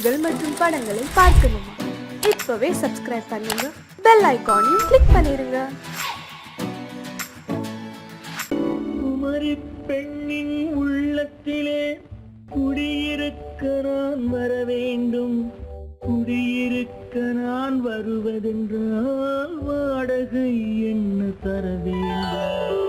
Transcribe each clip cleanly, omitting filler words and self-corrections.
பாடல்கள் மற்றும் படங்களை பார்க்கணுமா? இப்பவே சப்ஸ்கிரைப் பண்ணுங்க, பெல் ஐகானையும் கிளிக் பண்ணிருங்க. குமரி பெண்ணின் உள்ளத்திலே குடியிருக்க நான் வர வேண்டும். குடியிருக்க நான் வருவதென்றால் வாடகை என்ன தர வேண்டும்?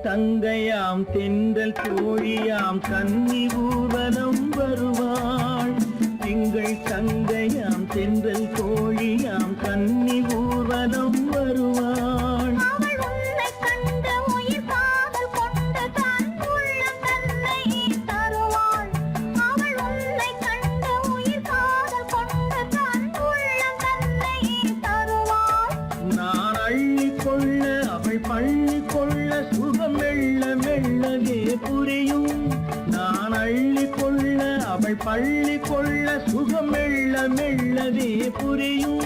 தங்கையாம் தென்றல் தோழியாம் கன்னி ஊர்வலம் வருவாள். எங்கள் தங்கையாம் தென்றல் தோழியாம் கன்னி ஊர்வலம் வருவாள். நான் அள்ளி கொள்ள அவள் பள்ளி கொள்ள சுகம் மெல்ல மெல்லவே புரியும். நான் அள்ளி கொள்ள அவள் பள்ளி கொள்ள சுகம் மெல்ல மெல்லவே புரியும்.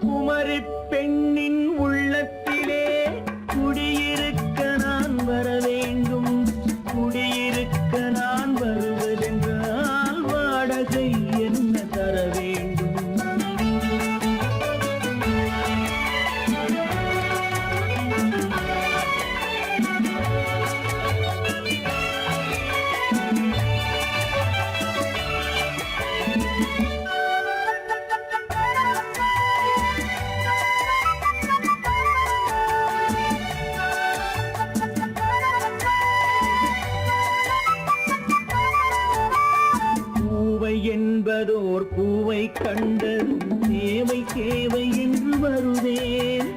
குமரி பெண்ணின் உள்ளத்திலே குடியிருக்க நான் வர வேண்டும். குடியிருக்க நான் வருவதென்றால் வாடகை என்ன தர வேண்டும்? என்பதோர் பூவை கண்டதும் தேவை தேவை என்று வருவேன்.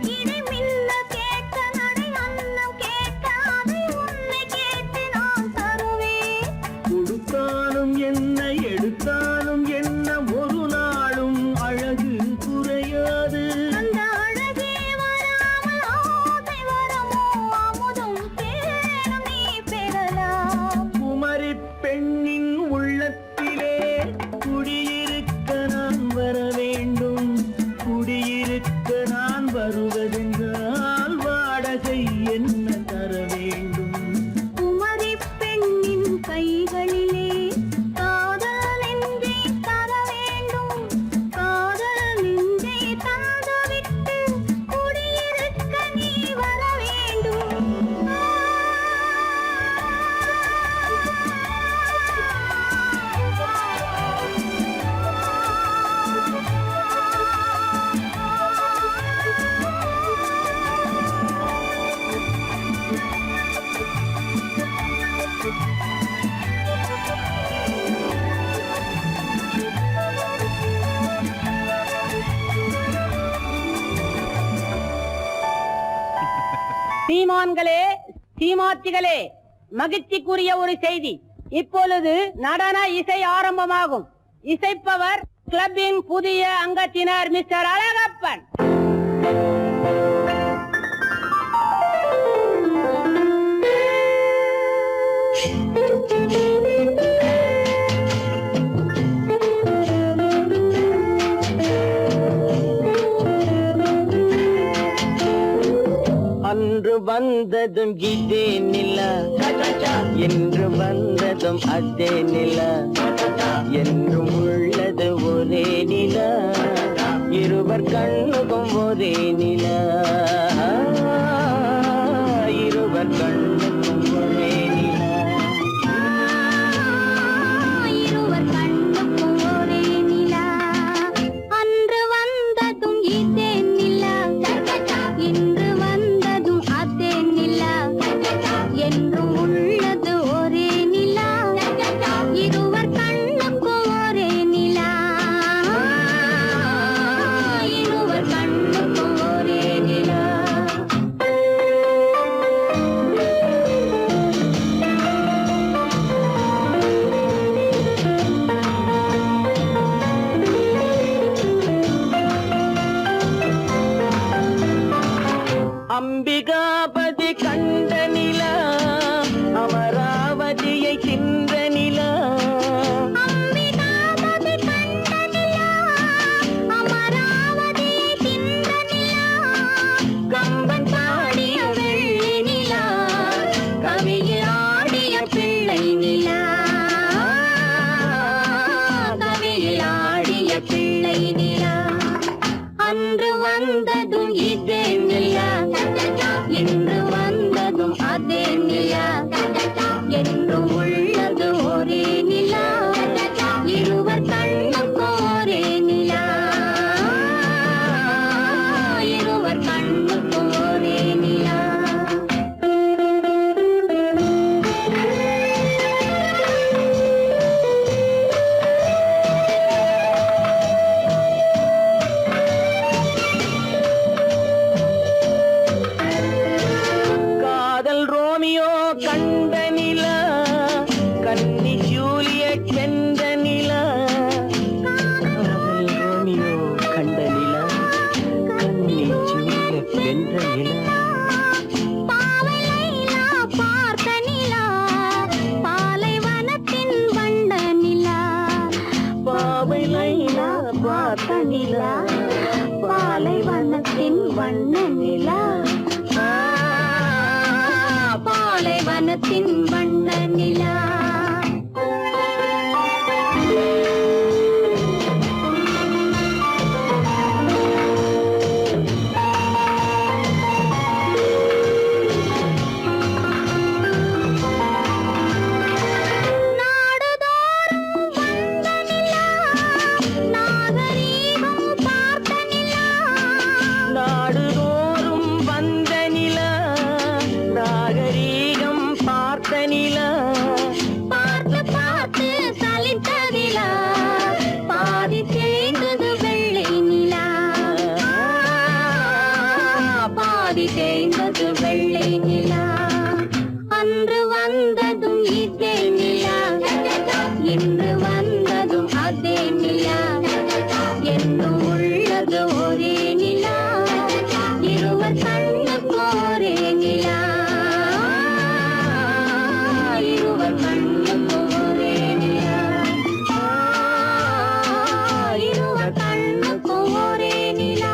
கொடுத்தாலும் என்ன எடுத்தாலும் என்ன ஒரு நாளும் அழகு குறையாது. குமரி பெண்ணின் உள்ளத்திலே குடியிருக்க நான் வர வேண்டும். குடியிருக்க நான் வருவதென்றால் வாடகை என்ன தர வேண்டும்? குமரி பெண்ணின் கைகளிலே காதல் நெஞ்சை தர வேண்டும். காதல் நெஞ்சை தந்துவிட்டு குடியிருக்க நீ வர வேண்டும். சீமான்களே, சீமாத்திகளே, மகிழ்ச்சிக்குரிய ஒரு செய்தி. இப்பொழுது நடன இசை ஆரம்பமாகும். இசைப்பவர் கிளப்பின் புதிய அங்கத்தினர் மிஸ்டர் அழகப்பன். அன்று வந்ததும் இதே நிலா, என்று வந்ததும் அதே நிலா, என்றும் உள்ளது ஒரே நிலா, இருவர் கண்ணுக்கும் ஒரே நிலா, இருவர் கண்ணுக்கும் ஒரே நிலா, இருவர் கண் பார்த்த நிலா பாலைவனத்தின் வண்ண நிலா பாலைவனத்தின் வண்ண நிலா தேய்ந்தது வெள்ளை நிலா அன்று வந்ததும் இதே நிலா இன்று வந்ததும் அதே நிலா என்றும் உள்ளது ஒரே நிலா இருவர் கண்ணுக்கு ஒரே நிலா இருவர் கண்ணுக்கு ஒரே நிலா இருவர் கண்ணுக்கு ஒரே நிலா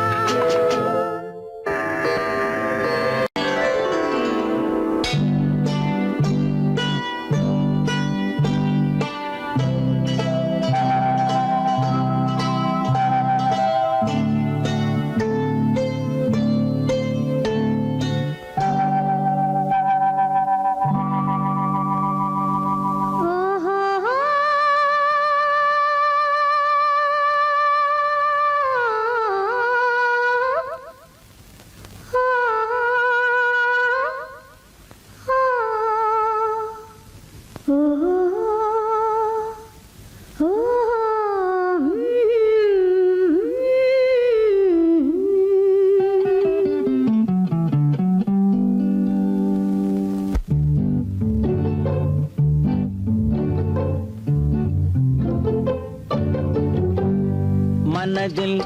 மனதில்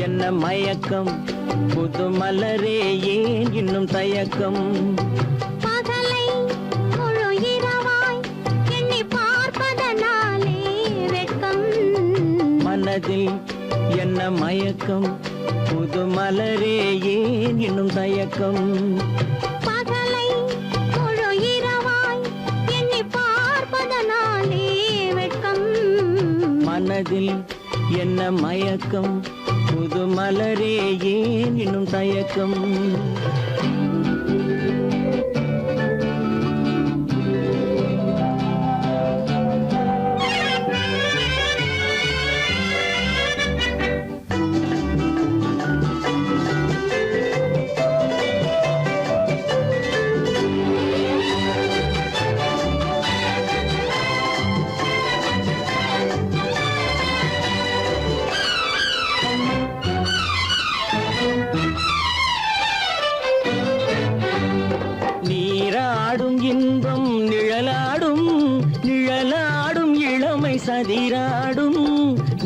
என்ன மயக்கம் புது மலரே ஏன் இன்னும் தயக்கம் பகலை முழு இரவாய் எண்ணி பார்ப்பதனாலே வெட்கம் மனதில் என்ன மயக்கம் புது மலரே ஏன் இன்னும் தயக்கம் பகலை முழு இரவாய் எண்ணி பார்ப்பதனாலே வெட்கம் மனதில் என்ன மயக்கம் புது மலரே ஏன் இன்னும் தயக்கம் நீராடும் இன்பம் நிழலாடும் நிழலாடும் இளமை சதிராடும்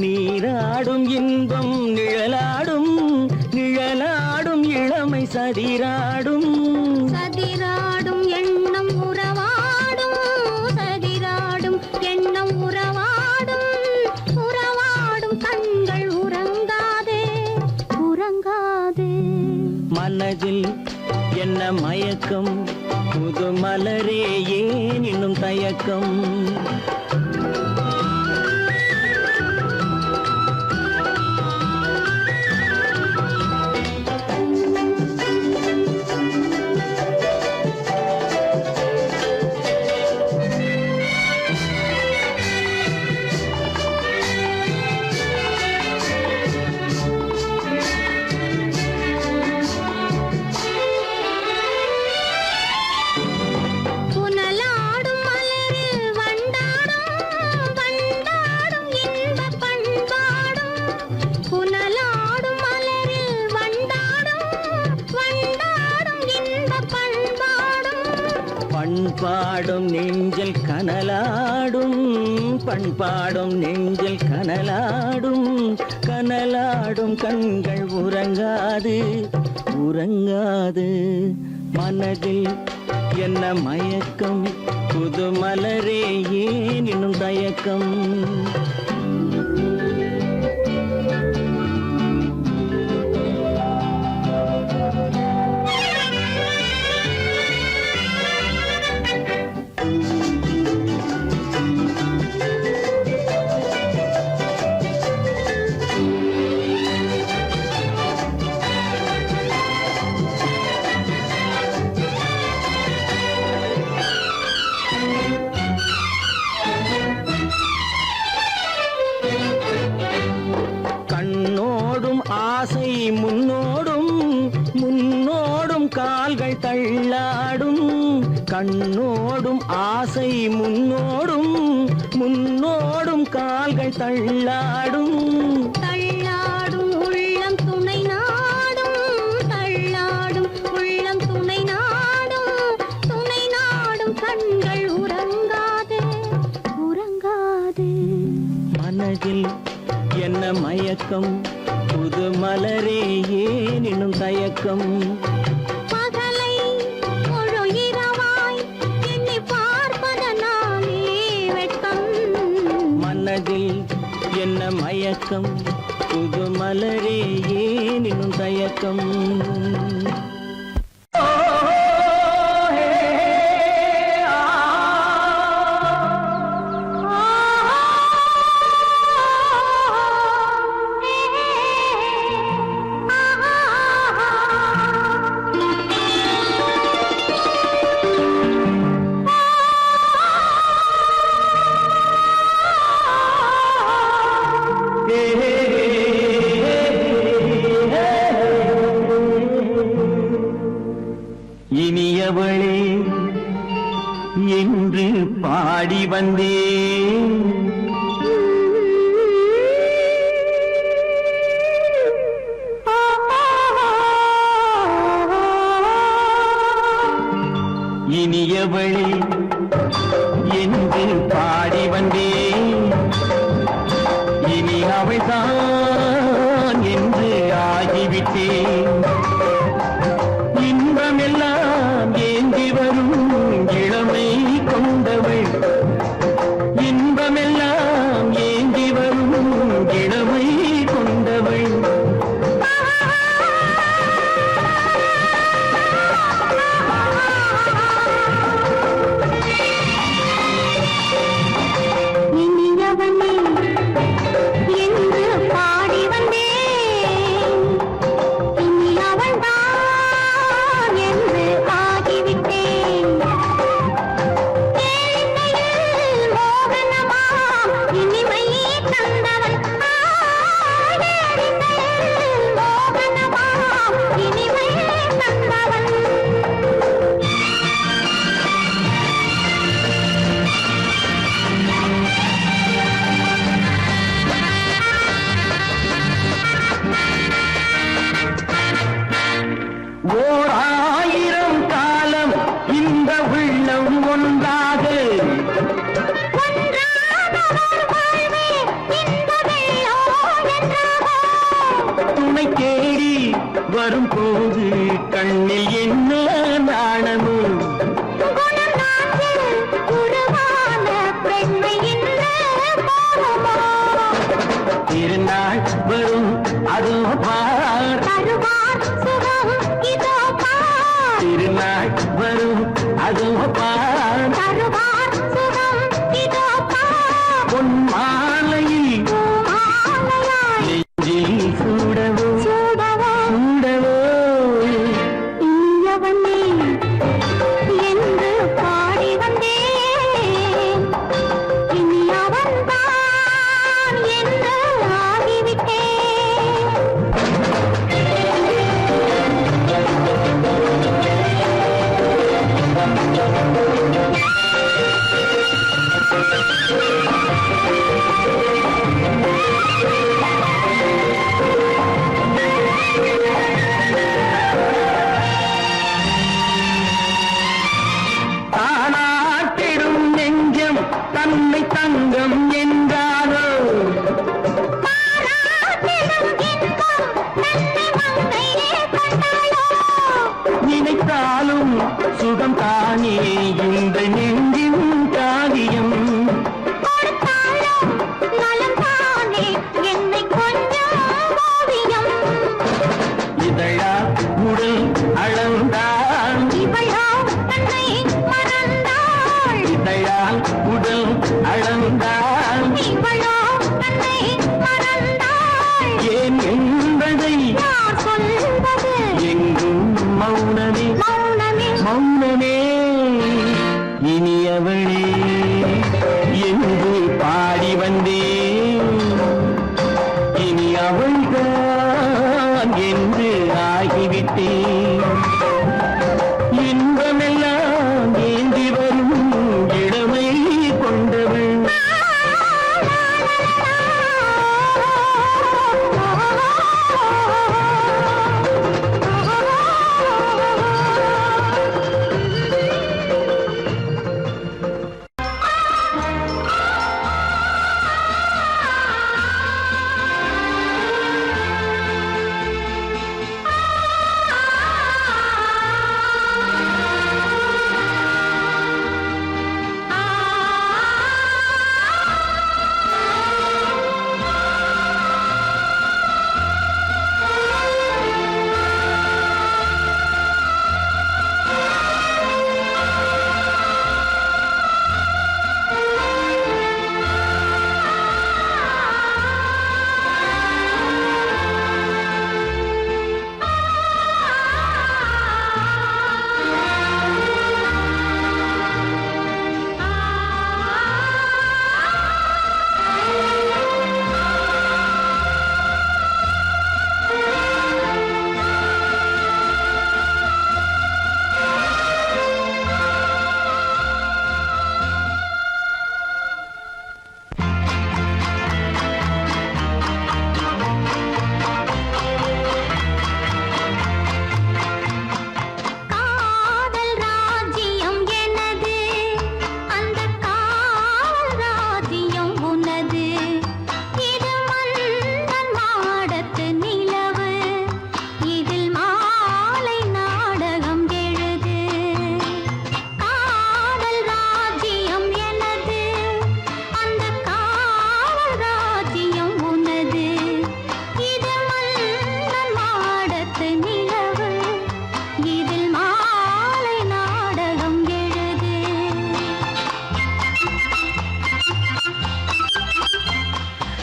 நீராடும் இன்பம் நிழலாடும் நிழலாடும் இளமை சதிராடும் சதிராடும் எண்ணம் உறவாடும் சதிராடும் எண்ணம் உறவாடும் உறவாடும் கண்கள் உறங்காதே உறங்காதே மனதில் என்ன மயக்கம் புது மலரே ஏன் இன்னும் தயக்கம் புனலாடும் மலரில் வண்டாடும் வண்டாடும் இன்பப் பண்பாடும் புனலாடும் மலரில் வண்டாடும் வண்டாடும் இன்பப் பண்பாடும் பண்பாடும் நெஞ்சில் கனலாடும் பண்பாடும் நெஞ்சில் கனலாடும் கனலாடும் கண்கள் உறங்காது உறங்காது மனதில் என்ன மயக்கம் புது மலரே ஏன் இன்னும் தயக்கம் முன்னோடும் முன்னோடும் கால்கள் தள்ளாடும் கண்ணோடும் ஆசை முன்னோடும் முன்னோடும் கால்கள் தள்ளாடும் தள்ளாடும் உள்ளம் துணை நாடும் தள்ளாடும் உள்ளம் துணை நாடும் கண்கள் உறங்காது உறங்காது மனதில் என்ன மயக்கம் புது மலரே ஏன் இன்னும் தயக்கம் பகலை முழு இரவாய் எண்ணி பார்ப்பதனாலே வெட்கம் மனதில் என்ன மயக்கம் புது மலரே ஏன் இன்னும் தயக்கம் இனியவளே என்று பாடி வந்தேன் இனியவளே என்று பாடி வந்தேன் இனி அவள்தான் என்று ஆகிவிட்டேன் இன்பமெல்லாம் ஏந்தி வரும் இளமை கொண்டவள் இன்பமெல்லாம் ஏந்தி வரும் இளமை கொண்டவள் இனியவனே என்று பாடி வந்தேன் இனி அவள்தான் என்று ஆகிவிட்டேன் கேளிக்கையில் மோகனமா இனிமை தந்தவள் கேளிக்கையில் மோகனமா இனிமை தந்தவள் ஓர் ஆயிரம் காலம் இந்த உள்ளம் ஒன்றாக துணை தேடி வரும்போது கண்ணில் என்ன நாணமும் திருநாள் வரும் அதோ பார் திருநாள் வரும் அதோ பார் பொன் மாலையில் நெஞ்சில் சூடவோ சூடவோ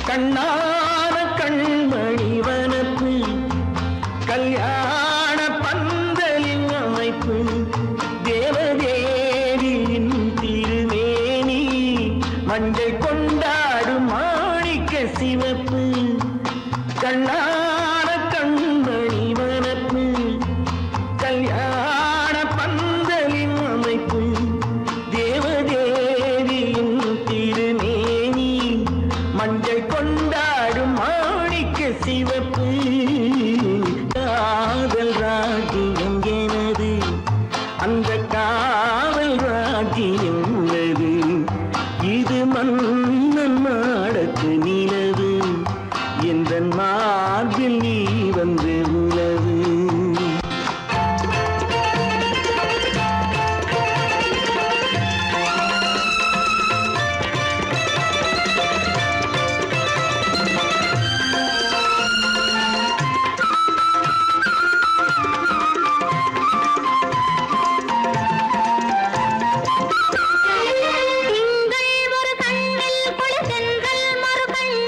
கண்ணான கண்மணி வனப்பு கல்யாண பந்தலின் அமைப்பு தேவதேவியின் திருமேனி மஞ்சள் கொண்டாடும் மாணிக்க சிவப்பு கண்ணான கண்மணி வனப்பு கல்யாண பந்தலின் அமைப்பு தேவதேவியின் திருமேனி மஞ்சள் கொண்டாடும் மாணிக்க சிவப்பு காதல் ராஜ்யம் எனது அந்த காவல் ராஜ்யம் உள்ளது இது மன்னன் மாடத்து நிலவு எந்த மார்பில் நீ வந்து உலவு திங்கள் ஒரு கண்ணில் குளிர்தென்றல் மறு கண்ணில்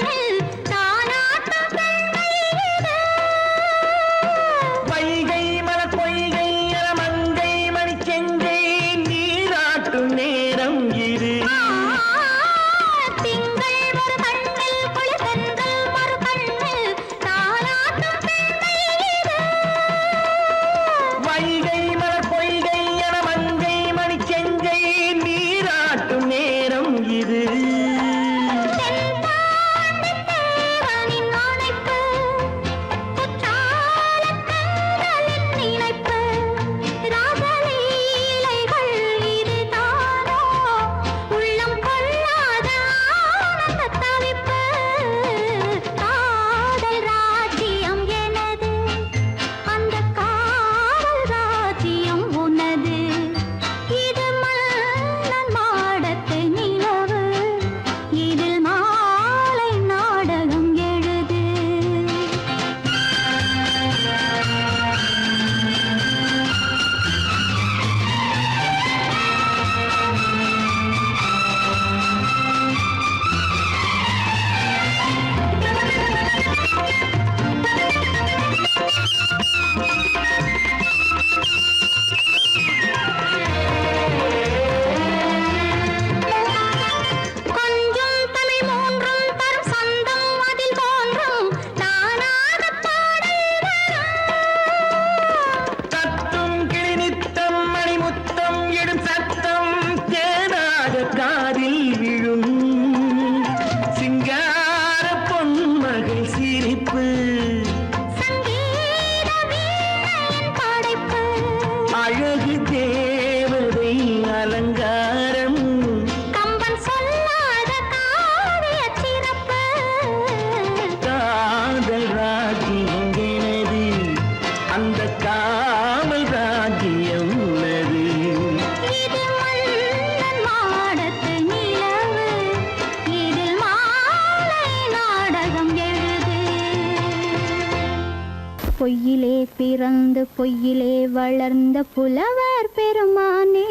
பொய்யிலே பிறந்து பொய்யிலே வளர்ந்த புலவர் பெருமானே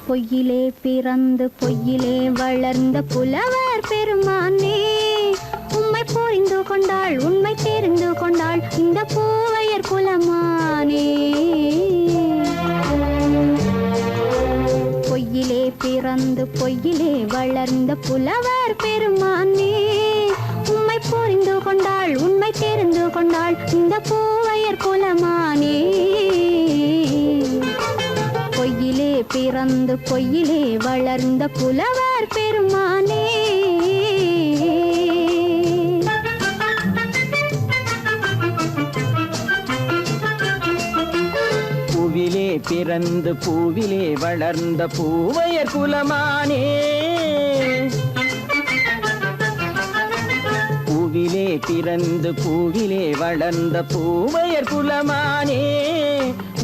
பொய்யிலே பிறந்து பொய்யிலே வளர்ந்த புலவர் பெருமானே உம்மை புரிந்து கொண்டாள் உண்மை தெரிந்து கொண்டாள் இந்த பூவையர் குலமானே பொய்யிலே பிறந்து பொய்யிலே வளர்ந்த புலவர் பெருமானே உம்மை புரிந்து கொண்டாள் உண்மை தெரிந்து கொண்டாள் இந்த பூவையர் குலமானே பொய்யிலே பிறந்து பொய்யிலே வளர்ந்த புலவர் பெருமானே பூவிலே பிறந்து பூவிலே வளர்ந்த பூவையர் குலமானே பூவிலே பிறந்து பூவிலே வளர்ந்த பூவையர் குலமானே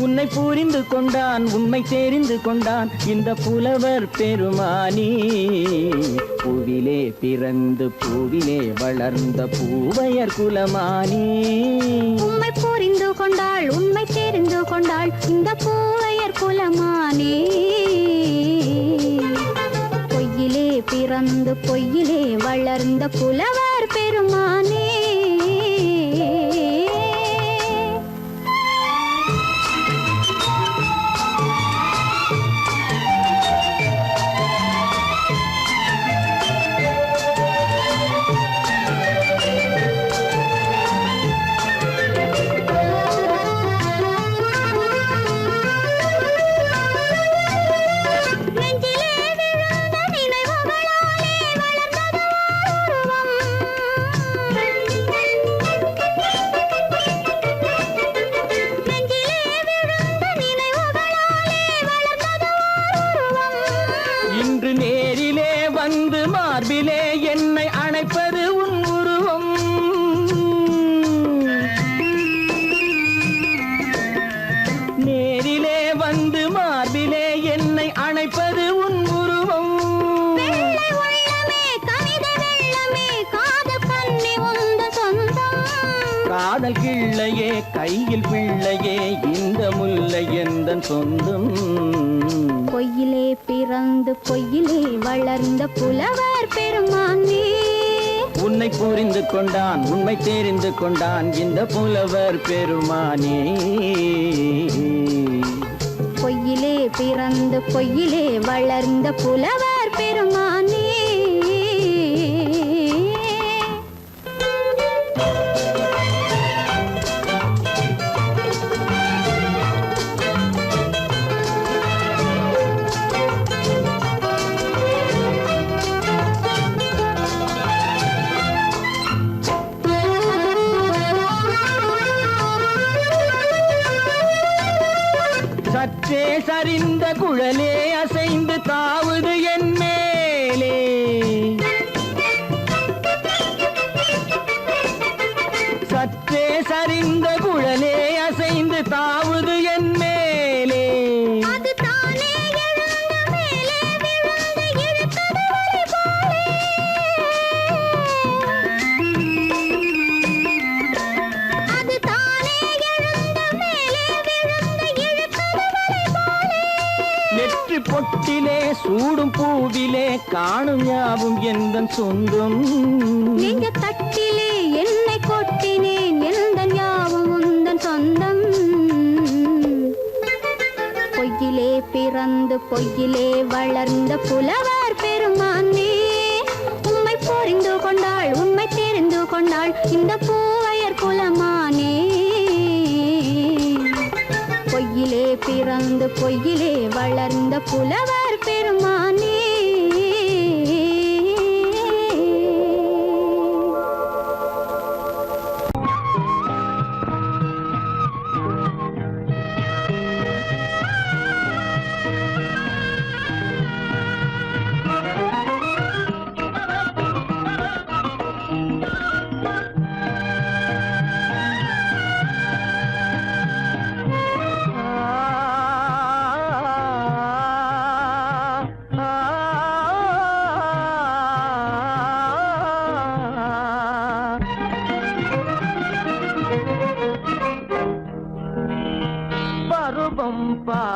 உன்னை புரிந்து கொண்டான் உண்மை தெரிந்து கொண்டான் இந்த புலவர் பெருமானே பூவிலே பிறந்து பூவிலே வளர்ந்த பூவையர் குலமானே உம்மை புரிந்து கொண்டாள் உண்மை தெரிந்து கொண்டாள் இந்த பூவையர் குலமானே பொய்யிலே பிறந்து பொய்யிலே வளர்ந்த புலவர் பெருமானே மார்பிலே என்னை அணைப்பது உன் உருவம் நேரிலே வந்து மார்பிலே என்னை அணைப்பது உன் உருவம் காதல் கிள்ளையே கையில் பிள்ளையே இந்த முல்லை எந்தன் சொந்தம் பொய்யிலே பிறந்து பொய்யிலே வளர்ந்த புலவர் பெருமானே உன்னை புரிந்து கொண்டான் உண்மை தெரிந்து கொண்டான் இந்த புலவர் பெருமானே பொய்யிலே பிறந்து பொய்யிலே வளர்ந்த புலவர் பெருமானே சற்றே சரிந்த குழலே அசைந்து தாவுது என் மேலே சற்றே சரிந்த குழலே அசைந்து தாவுது என் மேலே நெற்றி பொட்டிலே சூடும் பூவிலே காணும் யாவும் எந்தன் சொந்தம் நெஞ்ச தட்டிலே என்னை கொட்டினேன் எந்தன் யாவும் உந்தன் சொந்தம் பொய்யிலே பிறந்து பொய்யிலே வளர்ந்த புலவர் பெருமானே உம்மை புரிந்து கொண்டாள் உண்மை தெரிந்து கொண்டாள் இந்த பூவையர் குலமானே பொய்யிலே பிறந்து பொய்யிலே வளர்ந்த புலவர் பெருமானே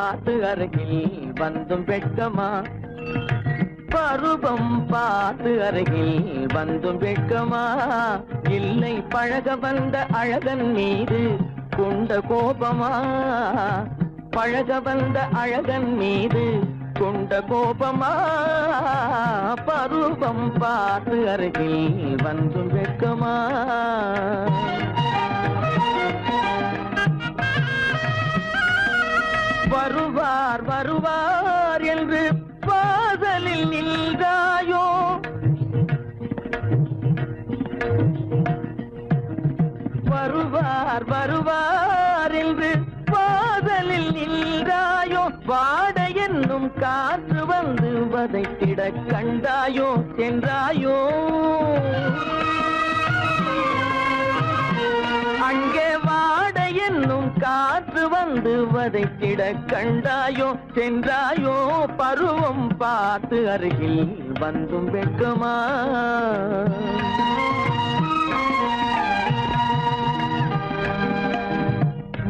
பார்த்து அருகில் வந்தும் வெட்கமா பருவம் பார்த்து அருகில் வந்தும் வெட்கமா இல்லை பழக வந்த அழகன் மீது கொண்ட கோபமா பழக வந்த அழகன் மீது கொண்ட கோபமா பருவம் பார்த்து அருகில் வந்தும் வெட்கமா வருவார் வருவார் என்று வாசலில் நின்றாயோ வருவார் வருவார் என்று வாசலில் நின்றாயோ வாட என்னும் காற்று வந்து வதைத்திட கண்டாயோ சென்றாயோ அங்கே வாட என்னும் காற்று வந்து வதைத்திட கண்டாயோ சென்றாயோ பருவம் பார்த்து அருகில் வந்தும் வெட்கமா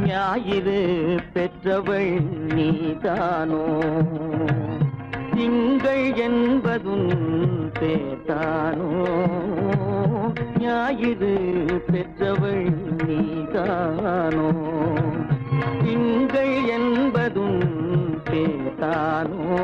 ஞாயிறு பெற்றவள் நீதானோ திங்கள் என்பதும் பேத்தானோ ஞாயிறு பெற்றவள் நீதானோ திங்கள் என்பதும் பேத்தானோ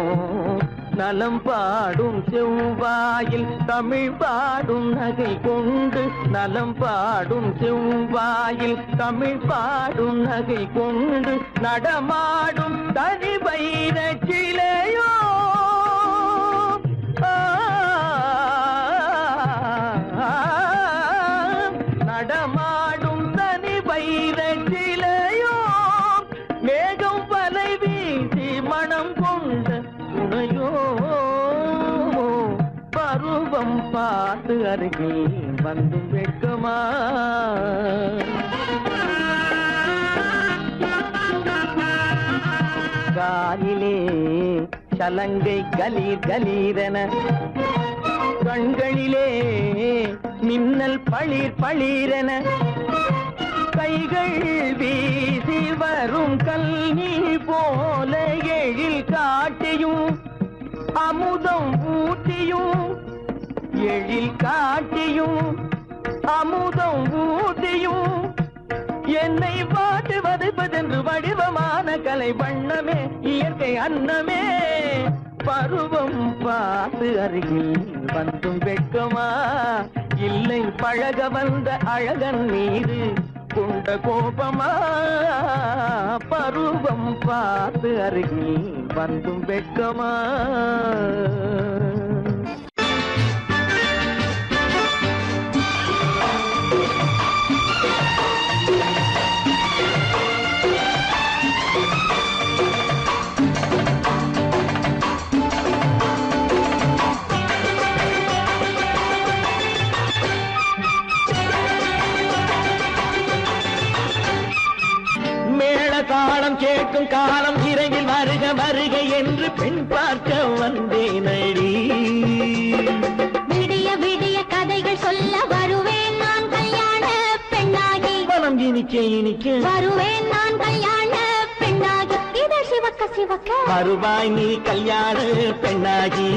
நலம் பாடும் செவ்வாயில் தமிழ் பாடும் நகை கொண்டு நலம் பாடும் செவ்வாயில் தமிழ் பாடும் நகை கொண்டு நடமாடும் தனி வைர சிலையோ நடமாடும் தனி வைர சிலையோ மேகம் வலை வீசி மனம் கொண்ட துணையோ பருவம் பார்த்து அருகில் வந்து வெட்கமா காலிலே சலங்கை கலீர் கலீரென கண்களிலே மின்னல் பளிர் பளிரென கைகள் வீசி வரும் கல்வி போல எழில் காட்டியும் அமுதம் ஊட்டியும் எழில் காட்டியும் அமுதம் ஊட்டியும் என்னை பாட்டு வதைப்பதென்று வடிவமான கலை வண்ணமே இயற்கை அன்னமே பருவம் பார்த்து அருகில் வந்தும் வெட்கமா இல்லை பழக வந்த அழகன் மீது கொண்ட கோபமா பருவம் பார்த்து அருகில் வந்தும் வெட்கமா தாளம் கேட்கும் காலம் இறையில் வருக வருக என்று பெண் பார்க்க வந்தேனடி விடிய விடிய கதைகள் சொல்ல வருவேன் நான் கல்யாண பெண்ணாகி மனம் இனிக்க இனிக்க வருவேன் நான் கல்யாண பெண்ணாகி இதை சிவக்க சிவக்க வருவாய் நீ கல்யாண பெண்ணாகி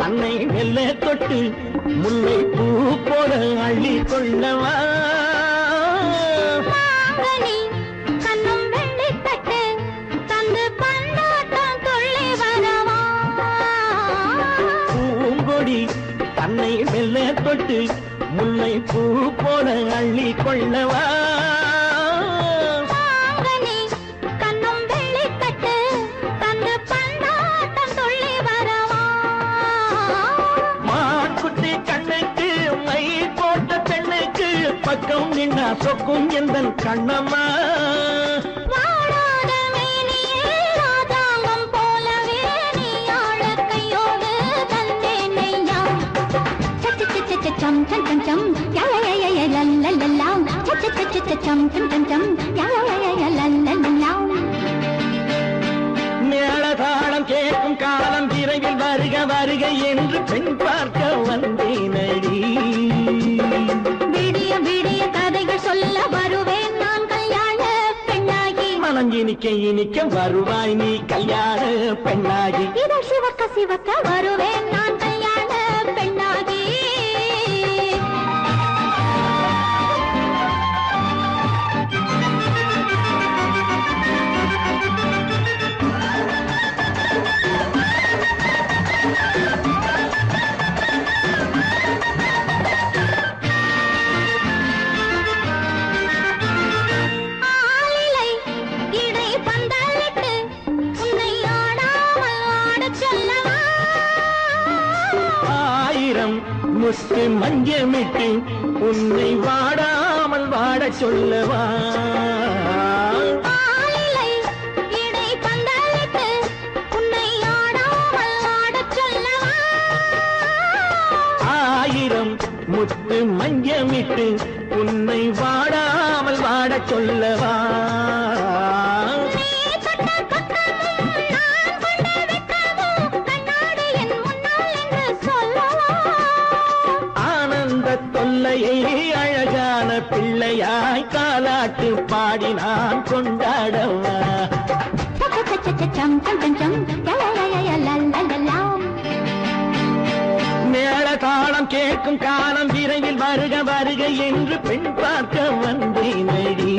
தன்னை மெல்ல தொட்டு முல்லை பூ போல அள்ளி கொள்ளவா கண்ணும் வெள்ளி தட்டு தந்து பந்தாட்டம் துள்ளி வரவா பூங்கொடி தன்னை மெல்ல தொட்டு முல்லை பூ போல அள்ளி கொள்ளவா பக்கம் நின்னா சொக்கும் எந்தன் கண்ணம்மா வாழாத மேனியே ராஜாங்கம் போலவே நீ ஆழ கையோடு தந்தேன் ஐயா சம் சம் சம் சம் மேளதாளம் கேட்கும் காலம் விரைவில் வருக வருக என்று பெண் பார்க்க வந்தேனடி. விடிய விடிய கதைகள் சொல்ல வருவேன் நான் கல்யாண பெண்ணாகி. மனம் இனிக்க இனிக்க வருவாய் நீ கல்யாண பெண்ணாகி. இதழ் சிவக்க சிவக்க வருவேன் நான் கல்யாண பெண்ணாகி. முத்து மஞ்சமிட்டு உன்னை வாடாமல் வாட சொல்லவா. ஆயிரம் முத்து மஞ்சமிட்டு உன்னை வாடாமல் வாட சொல்லவா. தொல்லையை அழகான பிள்ளையாய் காலாட்டு பாடி நான் கொண்டாடவா. மேளதாளம் கேட்கும் காலம் விரைவில் வருக வருக என்று பெண் பார்க்க வந்தேனடி.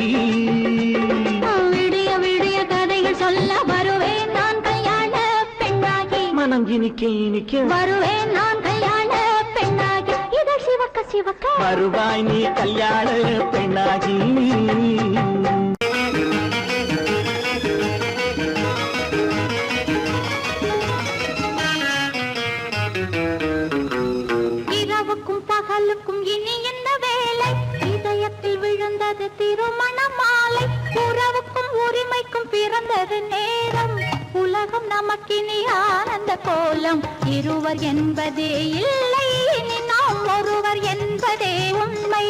விடிய விடிய கதைகள் சொல்ல வருவேன் நான் கல்யாண பெண்ணாகி. மனம் இனிக்க இனிக்க வருவேன் நான் கல்யாண பெண்ணாகி. இதழ் சிவக்க சிவக்க வருவாய் நீ கல்யாண பெண்ணாகி. இரவுக்கும் பகலுக்கும் இனி என்ன வேலை? இதயத்தில் விழுந்தது திருமண மாலை. உறவுக்கும் உரிமைக்கும் பிறந்தது நேரம். உலகம் நமக்கினி ஆனந்த கோலம். இருவர் என்பதே இல்லை, இனி நாம் ஒருவர் என்பதே உண்மை.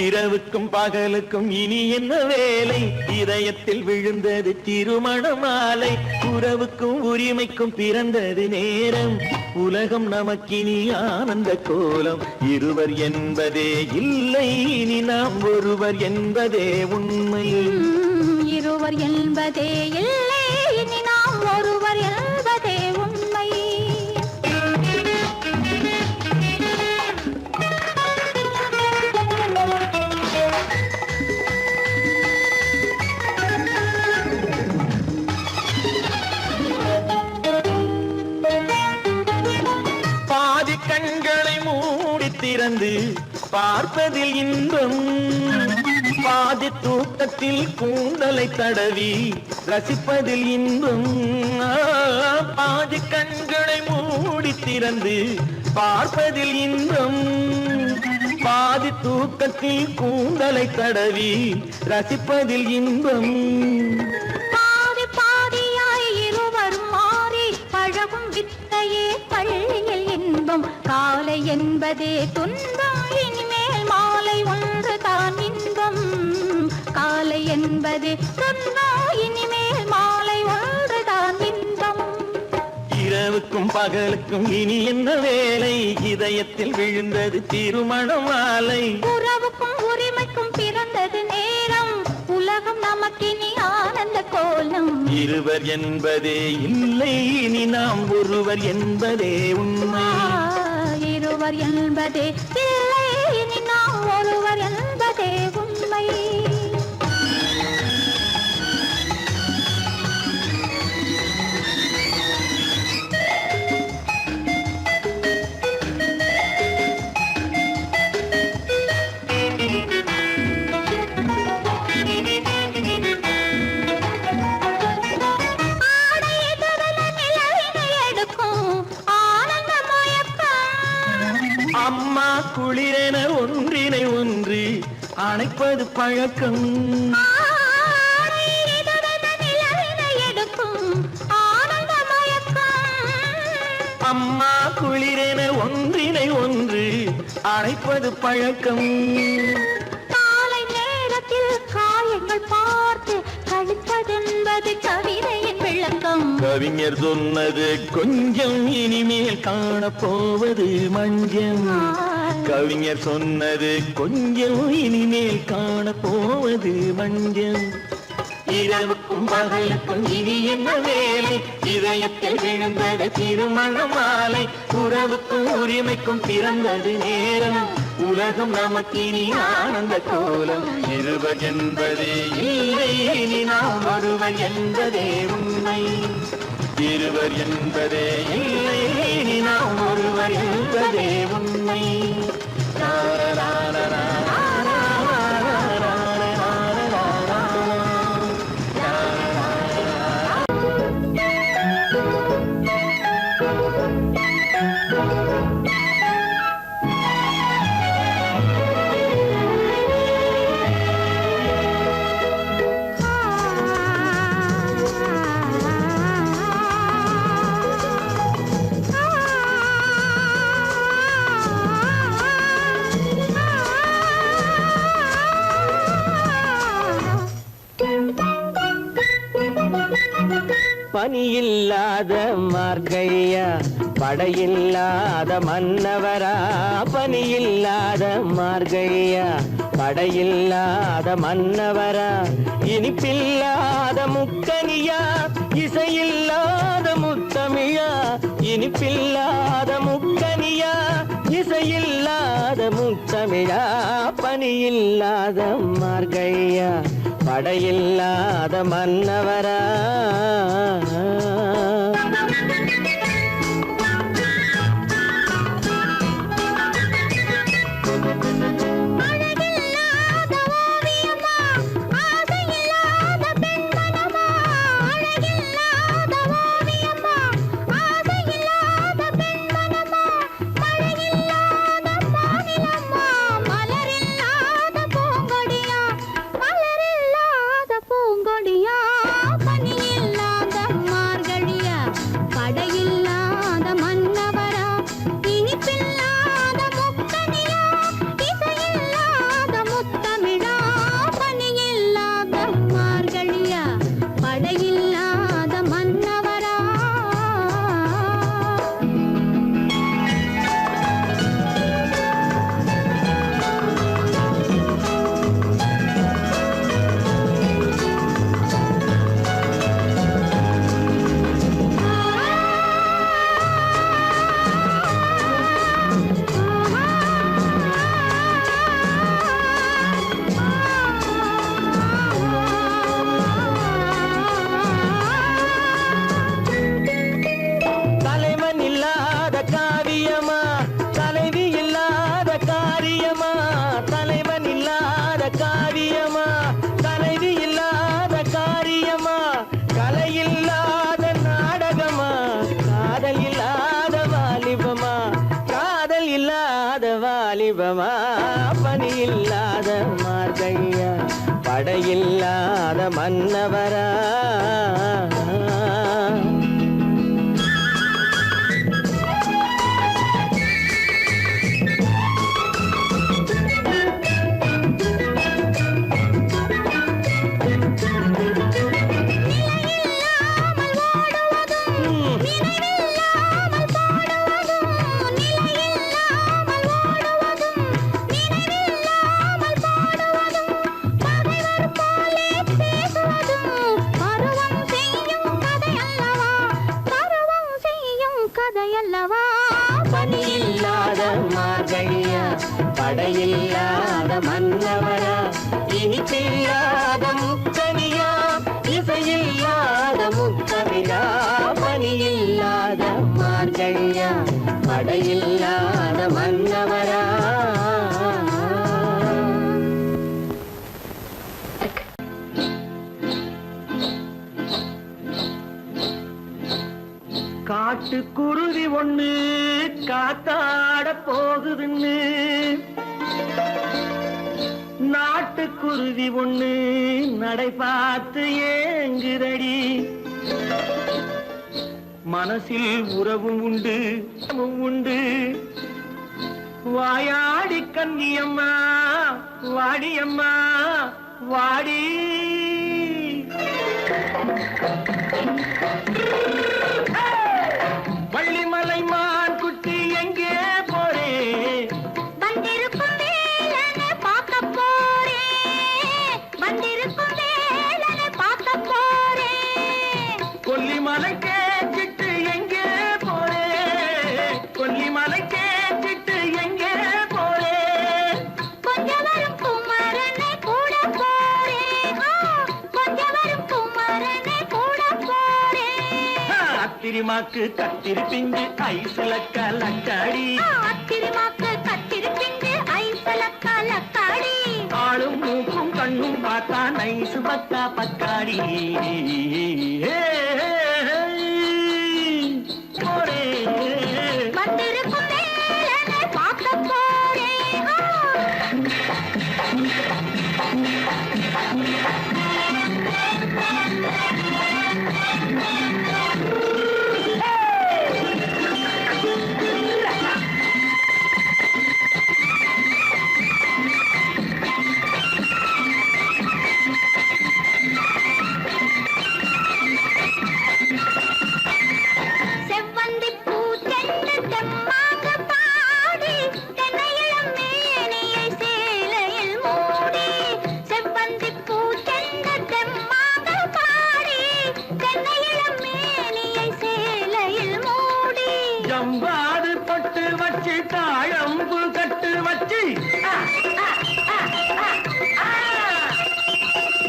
இரவுக்கும் பகலுக்கும் இனி என்ன வேலை? இதயத்தில் விழுந்தது திருமண மாலை. உறவுக்கும் உரிமைக்கும் பிறந்தது நேரம். உலகம் நமக்கினி ஆனந்த கோலம். இருவர் என்பதே இல்லை, இனி நாம் ஒருவர் என்பதே உண்மை. இருவர் என்பதே இல்லை, இனி நாம் ஒருவர் என்பதே உண்மை. பாதி கண்களை மூடி திறந்து பார்ப்பதில் இன்பம். பாதி தூக்கத்தில் கூந்தலை தடவி ரசிப்பதில் இன்பம். பாதி கண்களை மூடி திறந்து பார்ப்பதில் இன்பம். பாதி தூக்கத்தில் கூந்தலை தடவி ரசிப்பதில் இன்பம். பாதி பாதியாய் இருவர் மாறி பழகும் வித்தையே பள்ளியில் இன்பம். காலை என்பதே துன்பம், இனிமேல் மாலை ஒன்று தான் இன்பம். காலை என்பதே துன்பம், இனிமேல் மாலை ஒன்று தான் இன்பம். இரவுக்கும் பகலுக்கும் இனி என்ன வேலை? இதயத்தில் விழுந்தது திருமண மாலை. உறவுக்கும் உரிமைக்கும் பிறந்தது நேரம். உலகம் நமக்கினி ஆனந்த கோலம். இருவர் என்பதே இல்லை, இனி நாம் ஒருவர் என்பதே உண்மை. இருவர் என்பதே இல்லை, இனி நாம் ஒருவர் என்பதே உண்மை. அம்மா குளிரென ஒன்றினை ஒன்று அணைப்பது பழக்கம். அம்மா குளிரென ஒன்றினை ஒன்று அணைப்பது பழக்கம். காலை நேரத்தில் என்பது கவிதையின் விளக்கம். கவிஞர் சொன்னது கொஞ்சம், இனிமேல் காணப்போவது மஞ்சள். கவிஞர் சொன்னது கொஞ்சம், இனிமேல் காணப்போவது மஞ்சள். இரவுக்கும் பகலுக்கும் இனி என்ன வேலை? இதயத்தில் விழுந்தது திருமண மாலை. உறவுக்கும் உரிமைக்கும் பிறந்தது நேரம். உலகம் நமக்கினி ஆனந்த கோலம். இருவர் என்பதே இல்லை, இனி நாம் ஒருவர் என்பதே உண்மை. இருவர் என்பதே இல்லை, இனி நாம் ஒருவர் என்பதே உண்மை. பனியில்லாத மார்கழியா, படையில்லாத மன்னவரா. பனியில்லாத மார்கழியா, படையில்லாத மன்னவரா. இனிப்பில்லாத முக்கனியா, இசையில்லாத முத்தமிழா. இனிப்பில்லாத முக்கனியா, இசையில்லாத முத்தமிழா. பனியில்லாத மார்கழியா, படையில்லாத மன்னவரா. வாலிபமா. பனியில்லாத மார்கழியா, படையில்லாத மன்னவரா. பனியில்லாத மார்கழியா, படையில்லாத மன்னவரா. இனிப்பில்லாத முக்கனியா, இசையில்லாத முத்தமிழா. பனியில்லாத மார்கழியா, படையில்லாத மன்னவரா. காட்டுக்குருவி ஒண்ணு காத்தாட போகுதுன்னு, நாட்டுக்குருவி ஒண்ணு நடை பார்த்து ஏங்குதடி. மனசில் உறவும் உண்டு உண்டு. வாயாடி கன்னியம்மா வாடியம்மா வாடி. வள்ளிமலை மான் குட்டி எங்கே போறே வந்திருக்கும் வேலனை பார்க்க போறேன் வந்திருக்கும் வேலனை பார்க்க போறேன் கொல்லிமலை கேட்டுட்டு எங்கே போறே கொல்லிமலை கேட்டுட்டு எங்கே போறே கொஞ்சம் வரும் குமரனை கூட போறேன் கொஞ்சம் வரும் குமரனை கூட போறேன் அத்திரிமாக்கு கத்திரி பிஞ்சு ஐசுல கலக்காடி அத்திரிமாக்கு கத்திரி பிஞ்சு ஐசல கலக்காடி ஆளும் மூக்கும் கண்ணும் பார்த்தா நைசு பக்கா பக்காடி போறே வந்திருக்கும் வேலனை பார்க்க போறேன் செவ்வந்தி பூ தென்ன தெம்மாக பாடி தென்னையிளம் மேனியை சேலையில் மூடி செவ்வந்தி பூ தென்ன தெம்மாக பாடி தென்னையிளம் மேனியை சேலையில் மூடி ஜம்பாது பொட்டு வச்சு தாழம்பு கட்டு வச்சு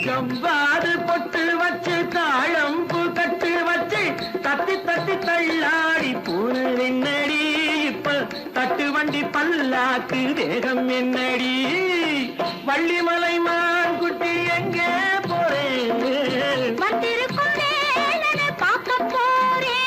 ஜம்பாது பொட்டு வச்சு தாழம்பு கட்டு வச்சு தத்தி தத்தி தள்ளாடி பூனு என்னடி இப்ப தட்டு வண்டி பல்லாக்கு தேகம் என்னடி வள்ளிமலை மான் குட்டி எங்கே போறேன் வந்திருக்கும் வேலனை பார்க்க போறேன்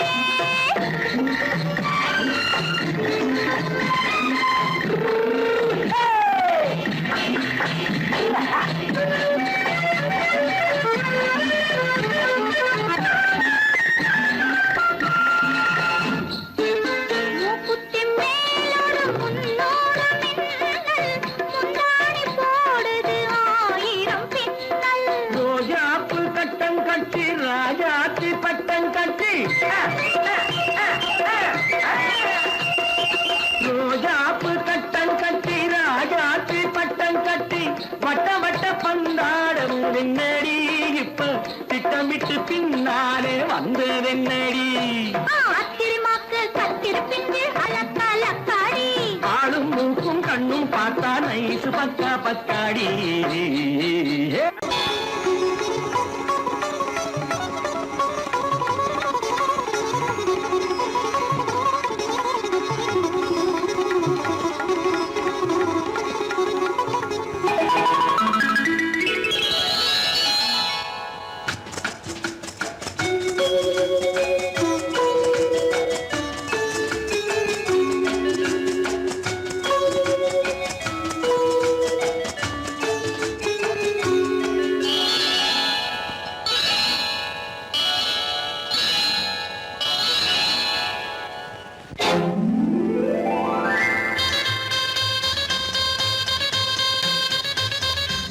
மூக்குத்தி மேலோடு முன்னோடு மின்னல் முந்தாணி போடுது ஆயிரம் பின்னல் ரோஜாப்பு கட்டம் கட்டி ராஜாத்தி பட்டம் கட்டி ரோஜாப்பு கட்டம் கட்டி ராஜாத்தி பட்டம் கட்டி வட்ட வட்ட பந்தாடம் என்னடி இப்ப திட்டமிட்டு பின்னாலே வந்ததென்னடி அத்திரிமாக்கு கத்திரி பிஞ்சு அலக்காடி ஆளும் மூக்கும் கண்ணும் பார்த்தா நைசு பக்கா பக்காடி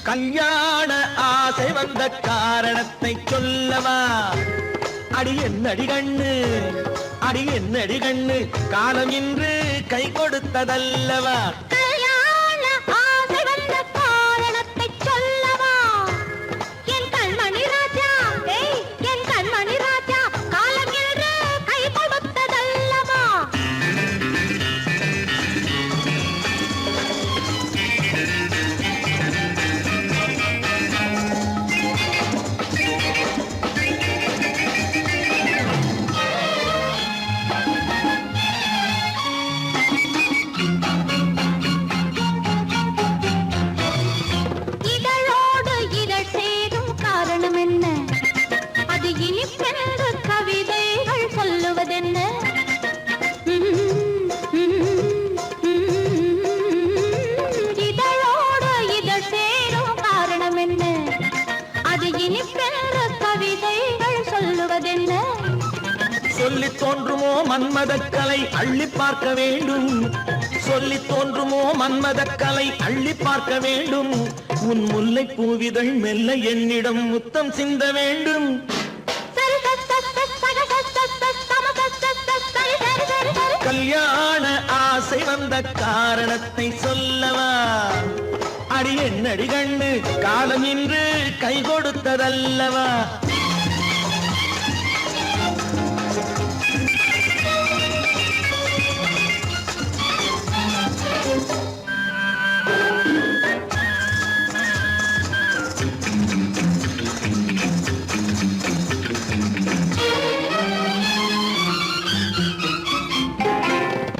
கல்யாண ஆசை வந்த காரணத்தை சொல்லவா அடி என்னடி கண்ணு அடி என்னடி கண்ணு காலம் இன்று கை கொடுத்ததல்லவா கல்யாண ஆசை வந்த காரணத்தை சொல்லவா என் கண்மணி ராஜா என் கண்மணி ராஜா காலம் என்று கை கொடுத்ததல்லவா இதழோடு இதழ் சேரும் காரணம் என்ன அது இனிப்பென்று கவிதைகள் சொல்லுவதென்ன இதழோடு இதழ் சேரும் காரணம் என்ன அது இனிப்பென்று கவிதைகள் சொல்லுவதென்ன சொல்லி தோன்றுமோ மன்மதக்கலை அள்ளி பார்க்க வேண்டும் சொல்லி தோன்றுமோ மன்மதக்கலை அள்ளி பார்க்க வேண்டும் உன் முல்லை பூவிதழ் மெல்ல என்னிடம் முத்தம் சிந்த வேண்டும் வந்த காரணத்தை சொல்லவா? அடி என்னடி கண்ணு காலம் இன்று கை கொடுத்ததல்லவா?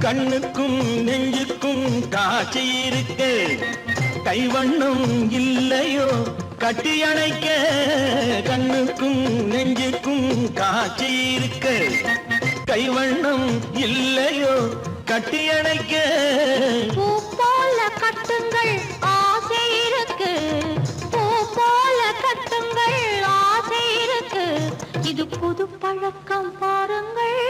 கண்ணுக்கும் நெஞ்சுக்கும் காட்சி இருக்கு, கைவண்ணம் இல்லையோ கட்டி அணைக்க? கண்ணுக்கும் நெஞ்சுக்கும் காட்சி இருக்கு, கைவண்ணம் இல்லையோ கட்டி அணைக்க? பூ போல கட்டுங்கள் ஆசை இருக்கு, பூ போல கட்டுங்கள் ஆசை இருக்கு. இது புது பழக்கம் பாருங்கள்,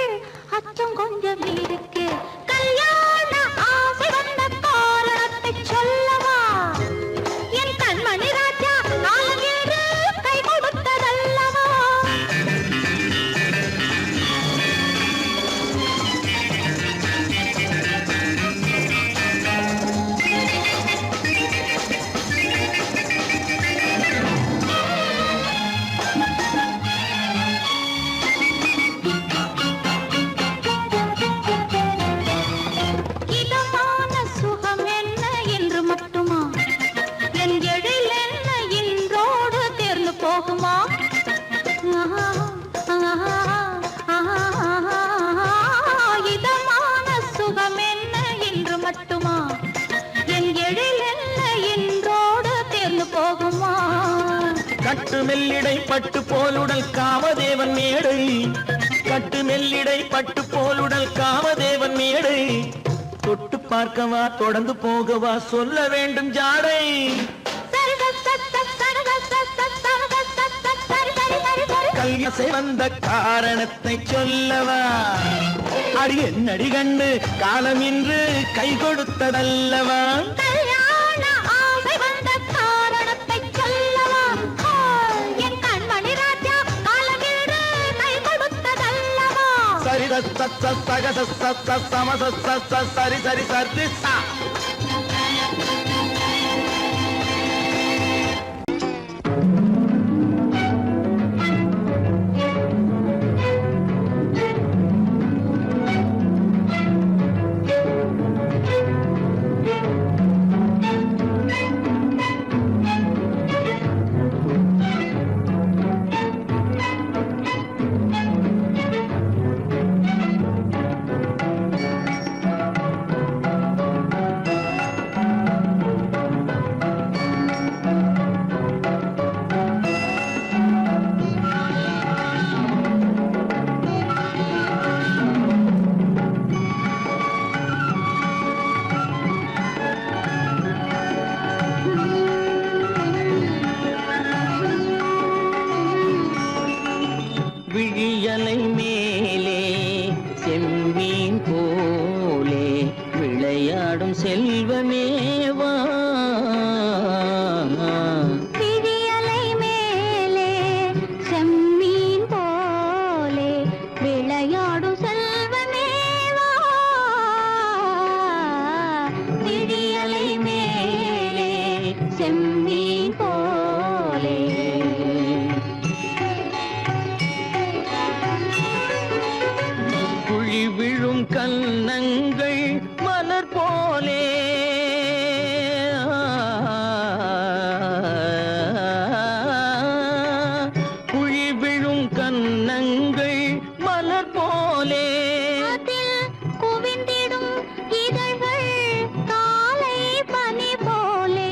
அச்சம் கொஞ்சம் இருக்கு. கல்யாண ஆசை வந்த காரணத்தை சொல்லவா? என் கண்மணி ராஜா நாளேறு கை கொடுத்ததல்லவா? இதமான சுகம் என்ன என்று மட்டுமா? என் எழில் என்ன என்றோடு தேர்ந்து போகுமா? கட்டு மெல்லிடை பட்டு போலுடல் காமதேவன் மேடை, கட்டு மெல்லிடை பட்டு போலுடல் காமதேவன் மேடை. தொட்டு பார்க்கவா தொடர்ந்து போகவா சொல்ல வேண்டும் ஜாடை. கல்யாசை வந்த காரணத்தை சொல்லவா? அடி என்னடி கண்டு காலம் இன்று கை கொடுத்ததல்லவா? கல்யாண ஆசை வந்த காரணத்தை சொல்லவா? என் கண்மணி ராஜா காலமின்று கை கொடுத்ததல்லவா? சரி சகச சமச சரி சரி சரி சா. விழியலை மேலே செம்மீன் போலே விளையாடும் செல்வமேவா? விழியலை மேலே செம்மீன் போலே விளையாடும் செல்வமேவா? விழியலை மேலே செம்மீன் போலே விழும் கன்னங்கள் மலர் போலே குழி விழும் கன்னங்கள் மலர் போலே அதில் குவிந்திடும் இதழ்கள் காலை பனி போலே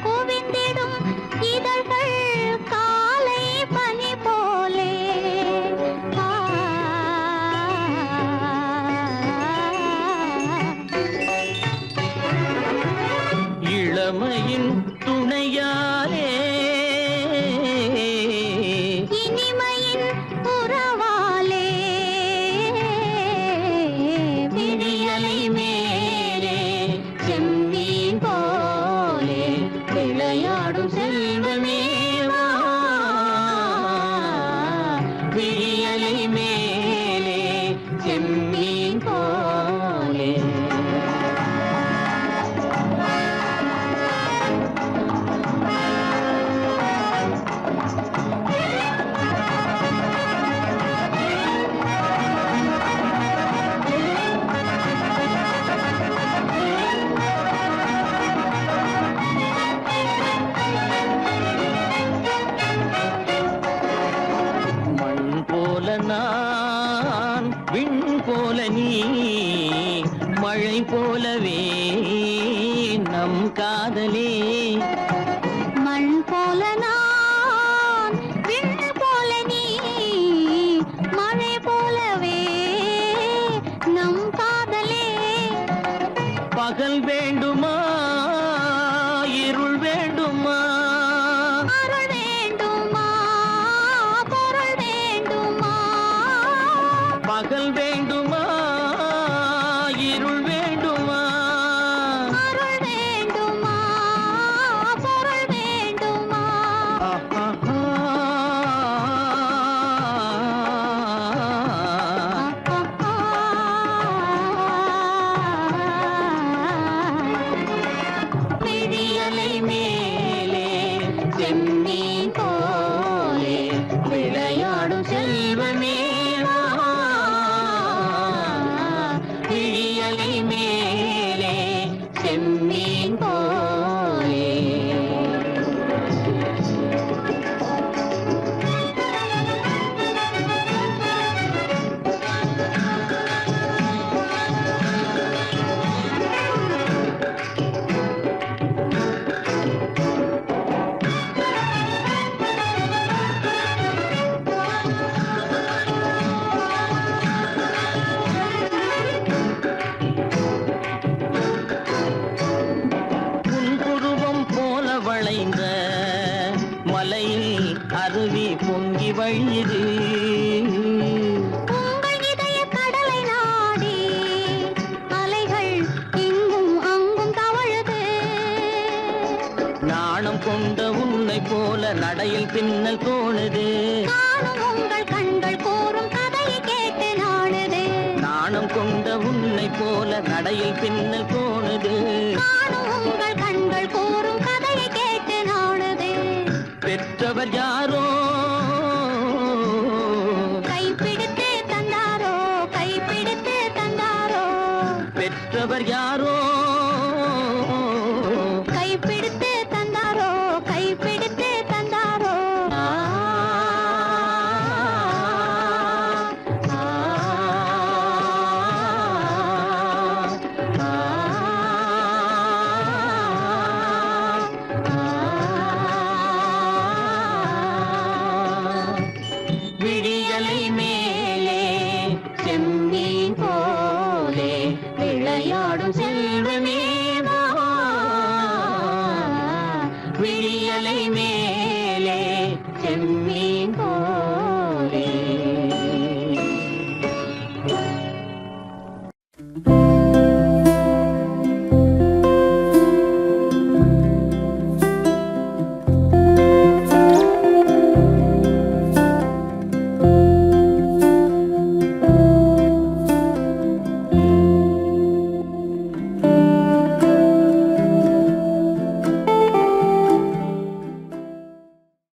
குவிந்திடும் இதழ்கள் இளமையின் துணையாலே இனிமையின் உறவாலே விழியலை மேலே செம்மீன் போலே விளையாடும் செல்வமேவா? விழியலை மண் போல நான் விண்ணு போல நீ மழை போலவே நம் காதலே பகல் வேண்டுமா இருள் வேண்டுமா அருள் வேண்டுமா பொருள் வேண்டுமா பகல் வேண்டுமா இருள் வேண்டுமா அருள் வேண்டுமா பொருள் வேண்டுமா விழியலை மேலே செம்மீன் போலே விளையாடும் செல்வமே விழியலை மேலே செம்மீன் போலே புன்புருவம் போல வளைந்த மலையில் அருவி பொங்கி வழியுது உங்கள் இதய கடலை நாடி அலைகள் இங்கும் அங்கும் தவழுது நாணம் கொண்ட உன்னை போல நடையில் பின்னல் தோணுது காணும் உங்கள் கண்கள் கூறும் கதையை கேட்டு நாடுது நாணம் கொண்ட உன்னை போல நடையில் பின்னல் தோணுது காணும் உங்கள் கண்கள் கூறும் கதையை கேட்டு நாடுது பெற்றவர் யாரோ கைப்பிடித்து தந்தாரோ கைப்பிடித்து தந்தாரோ பெற்றவர் யாரோ கைப்பிடித்து தந்தாரோ கைப்பிடித்து தந்தாரோ ஆ, ஆ, ஆ, விழியலை மேலே செம்மீன் போலே விளையாடும் செல்வ